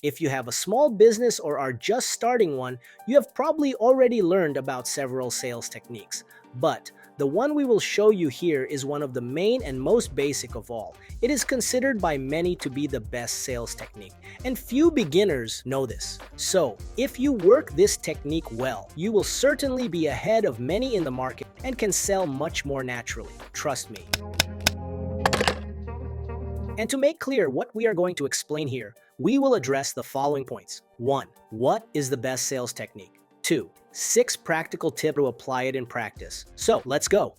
If you have a small business or are just starting one, you have probably already learned about several sales techniques. But the one we will show you here is one of the main and most basic of all. It is considered by many to be the best sales technique, and few beginners know this. So, if you work this technique well, you will certainly be ahead of many in the market and can sell much more naturally. Trust me. And to make clear what we are going to explain here, we will address the following points. 1. What is the best sales technique? 2. 6 practical tips to apply it in practice. So, let's go.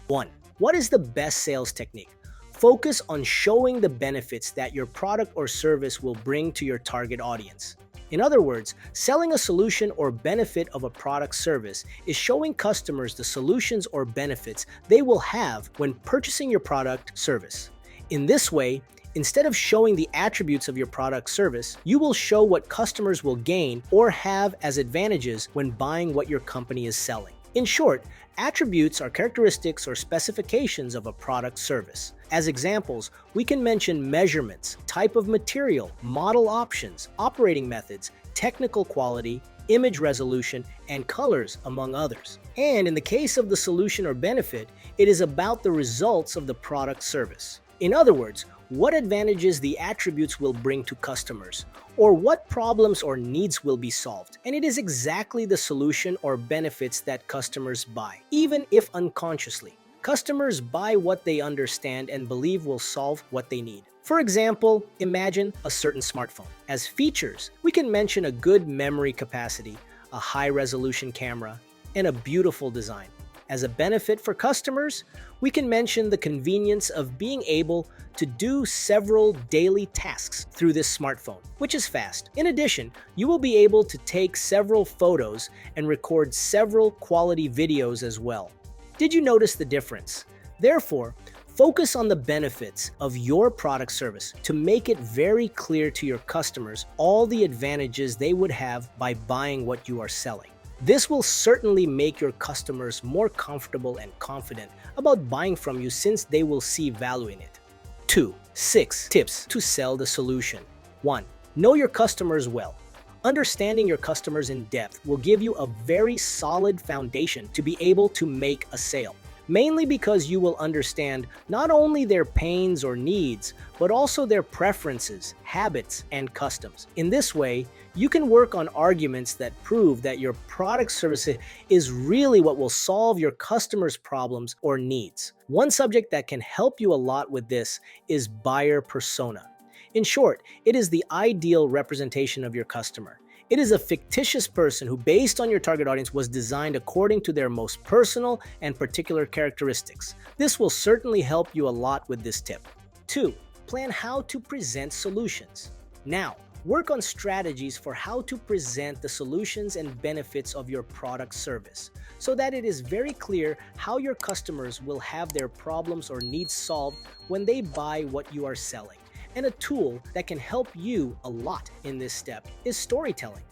1. What is the best sales technique? Focus on showing the benefits that your product or service will bring to your target audience. In other words, selling a solution or benefit of a product service is showing customers the solutions or benefits they will have when purchasing your product service. In this way, instead of showing the attributes of your product service, you will show what customers will gain or have as advantages when buying what your company is selling. In short, attributes are characteristics or specifications of a product service. As examples, we can mention measurements, type of material, model options, operating methods, technical quality, image resolution, and colors, among others. And in the case of the solution or benefit, it is about the results of the product service. In other words, what advantages the attributes will bring to customers, or what problems or needs will be solved. And it is exactly the solution or benefits that customers buy, even if unconsciously. Customers buy what they understand and believe will solve what they need. For example, imagine a certain smartphone. As features, we can mention a good memory capacity, a high-resolution camera, and a beautiful design. As a benefit for customers, we can mention the convenience of being able to do several daily tasks through this smartphone, which is fast. In addition, you will be able to take several photos and record several quality videos as well. Did you notice the difference? Therefore, focus on the benefits of your product service to make it very clear to your customers all the advantages they would have by buying what you are selling. This will certainly make your customers more comfortable and confident about buying from you since they will see value in it. 2. 6 tips to sell the solution. 1. Know your customers well. Understanding your customers in depth will give you a very solid foundation to be able to make a sale. Mainly because you will understand not only their pains or needs, but also their preferences, habits, and customs. In this way, you can work on arguments that prove that your product service is really what will solve your customers' problems or needs. One subject that can help you a lot with this is buyer persona. In short, it is the ideal representation of your customer. It is a fictitious person who, based on your target audience, was designed according to their most personal and particular characteristics. This will certainly help you a lot with this tip. 2. Plan how to present solutions. Now, work on strategies for how to present the solutions and benefits of your product service, so that it is very clear how your customers will have their problems or needs solved when they buy what you are selling. And a tool that can help you a lot in this step is storytelling,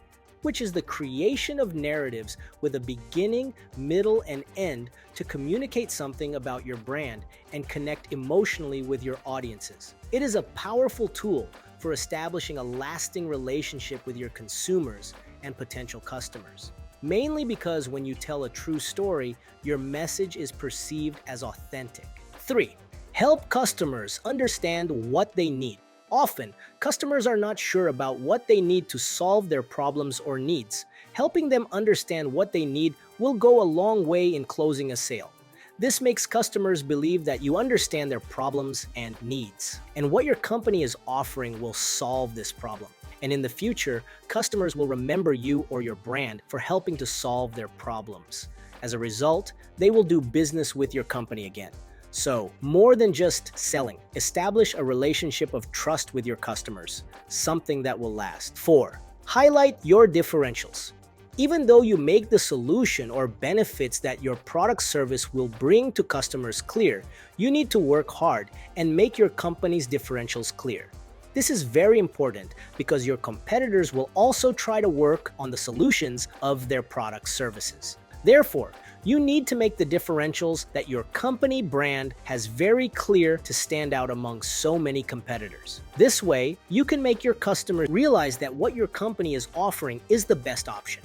which is the creation of narratives with a beginning, middle, and end to communicate something about your brand and connect emotionally with your audiences. It is a powerful tool for establishing a lasting relationship with your consumers and potential customers. Mainly because when you tell a true story, your message is perceived as authentic. 3. Help customers understand what they need. Often, customers are not sure about what they need to solve their problems or needs. Helping them understand what they need will go a long way in closing a sale. This makes customers believe that you understand their problems and needs, and what your company is offering will solve this problem. And in the future, customers will remember you or your brand for helping to solve their problems. As a result, they will do business with your company again. So, more than just selling, establish a relationship of trust with your customers, something that will last. 4. Highlight your differentials. Even though you make the solution or benefits that your product service will bring to customers clear, you need to work hard and make your company's differentials clear. This is very important because your competitors will also try to work on the solutions of their product services. Therefore, You need to make the differentials that your company brand has very clear to stand out among so many competitors. This way, you can make your customers realize that what your company is offering is the best option.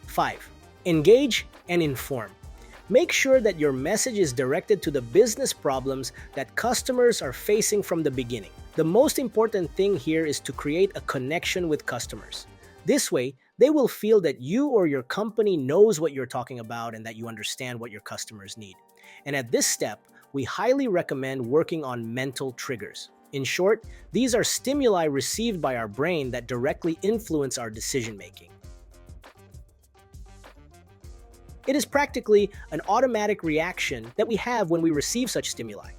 5. Engage and inform. Make sure that your message is directed to the business problems that customers are facing from the beginning. The most important thing here is to create a connection with customers. This way, they will feel that you or your company knows what you're talking about and that you understand what your customers need. And at this step, we highly recommend working on mental triggers. In short, these are stimuli received by our brain that directly influence our decision-making. It is practically an automatic reaction that we have when we receive such stimuli.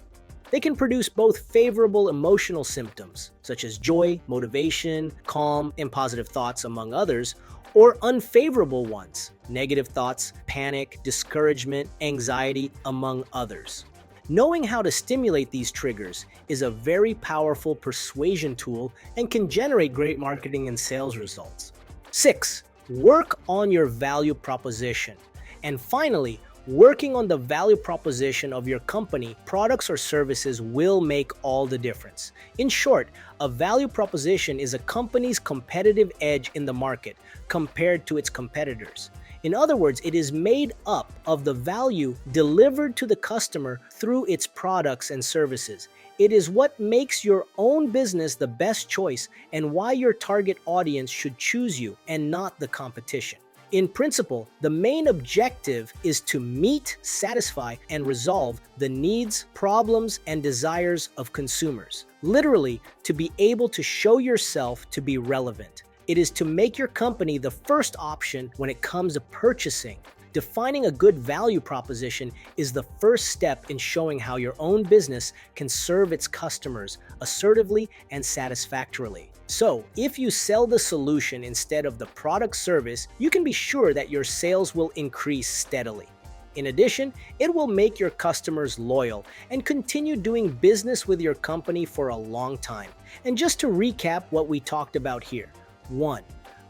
They can produce both favorable emotional symptoms, such as joy, motivation, calm, and positive thoughts, among others, or unfavorable ones, negative thoughts, panic, discouragement, anxiety, among others. Knowing how to stimulate these triggers is a very powerful persuasion tool and can generate great marketing and sales results. 6. Work on your value proposition. And finally, working on the value proposition of your company, products, or services will make all the difference. In short, a value proposition is a company's competitive edge in the market compared to its competitors. In other words, it is made up of the value delivered to the customer through its products and services. It is what makes your own business the best choice and why your target audience should choose you and not the competition. In principle, the main objective is to meet, satisfy, and resolve the needs, problems, and desires of consumers. Literally, to be able to show yourself to be relevant. It is to make your company the first option when it comes to purchasing. Defining a good value proposition is the first step in showing how your own business can serve its customers assertively and satisfactorily. So, if you sell the solution instead of the product service, you can be sure that your sales will increase steadily. In addition, it will make your customers loyal and continue doing business with your company for a long time. And just to recap what we talked about here. 1.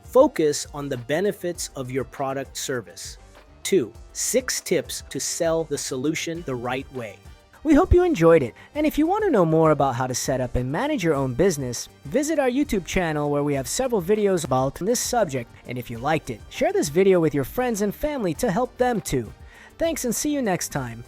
Focus on the benefits of your product service. 2. 6 tips to sell the solution the right way. We hope you enjoyed it, and if you want to know more about how to set up and manage your own business, visit our YouTube channel where we have several videos about this subject, and if you liked it, share this video with your friends and family to help them too. Thanks and see you next time.